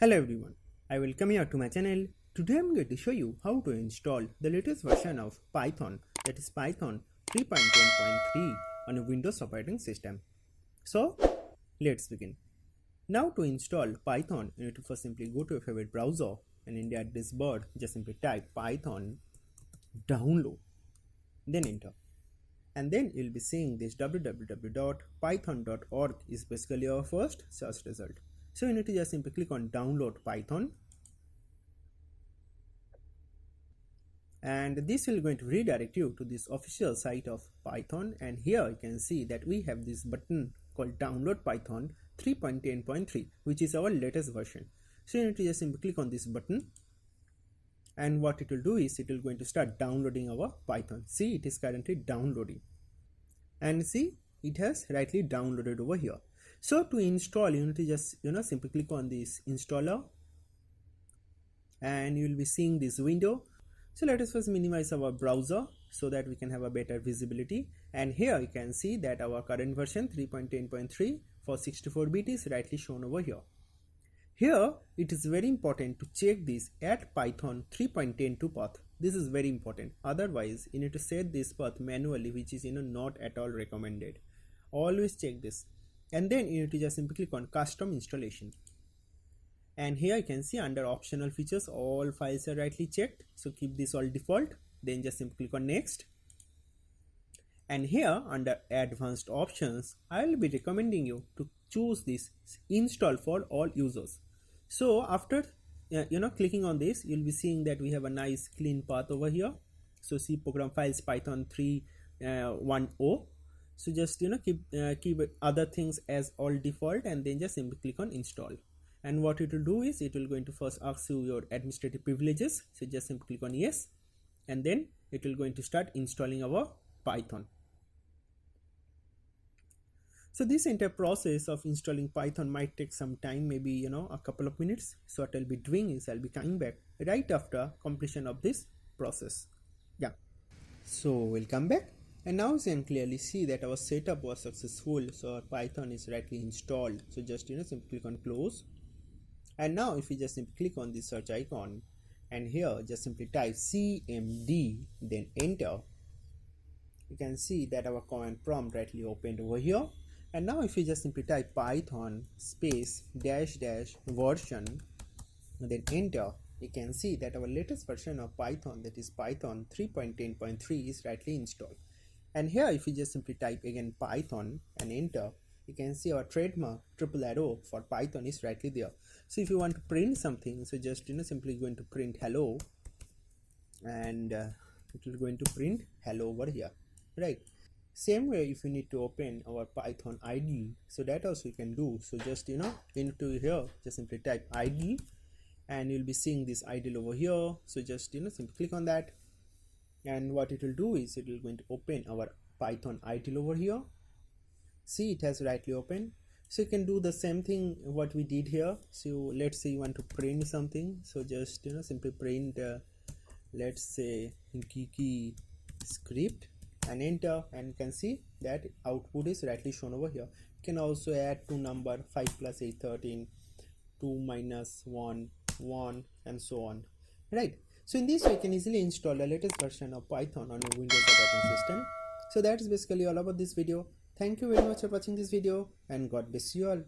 Hello everyone, I welcome you to my channel. Today I'm going to show you how to install the latest version of Python, that is Python 3.10.3 on a Windows operating system. So let's begin. Now to install Python, you need to first simply go to your favorite browser and in the address bar just simply type Python download, then enter. And then you'll be seeing this www.python.org is basically our first search result. So you need to just simply click on download Python, and this will going to redirect you to this official site of Python. And here you can see that we have this button called download Python 3.10.3, which is our latest version. So you need to just simply click on this button, and what it will do is it will going to start downloading our Python. See, it is currently downloading, and see, it has rightly downloaded over here. So to install, you need to just simply click on this installer, and you will be seeing this window. So let us first minimize our browser so that we can have a better visibility. And here you can see that our current version 3.10.3 for 64-bit is rightly shown over here. Here it is very important to check this add Python 3.10 path. This is very important. Otherwise you need to set this path manually, which is not at all recommended. Always check this. And then you need to just simply click on custom installation. And here you can see under optional features all files are rightly checked, so keep this all default. Then just simply click on next. And here under advanced options, I will be recommending you to choose this install for all users. So after clicking on this, you'll be seeing that we have a nice clean path over here. So see program files Python 3.10. So just keep other things as all default, and then just simply click on install. And what it will do is it will going to first ask you your administrative privileges. So just simply click on yes, and then it will going to start installing our Python. So this entire process of installing Python might take some time, maybe a couple of minutes. So what I'll be doing is I'll be coming back right after completion of this process. Yeah, so we'll come back, and now you can clearly see that our setup was successful. So our Python is rightly installed. So just simply click on close. And now if you just simply click on this search icon, and here just simply type cmd, then enter, you can see that our command prompt rightly opened over here. And now if you just simply type python space dash dash version, then enter, you can see that our latest version of Python, that is Python 3.10.3, is rightly installed. And here if you just simply type again Python and enter, you can see our trademark triple arrow for Python is rightly there. So if you want to print something, so just simply going to print hello, and it will going to print hello over here, right? Same way if you need to open our Python IDE, so that also you can do. So just into here just simply type IDE, and you'll be seeing this IDE over here. So just simply click on that, and what it will do is it will going to open our Python IDE over here. See, it has rightly opened. So you can do the same thing what we did here. So let's say you want to print something, so just simply print let's say Geeky script and enter, and you can see that output is rightly shown over here. You can also add two number 5 plus 8 13, 2 minus 1 1, and so on, right? So in this way you can easily install the latest version of Python on your Windows operating system. So that is basically all about this video. Thank you very much for watching this video, and God bless you all.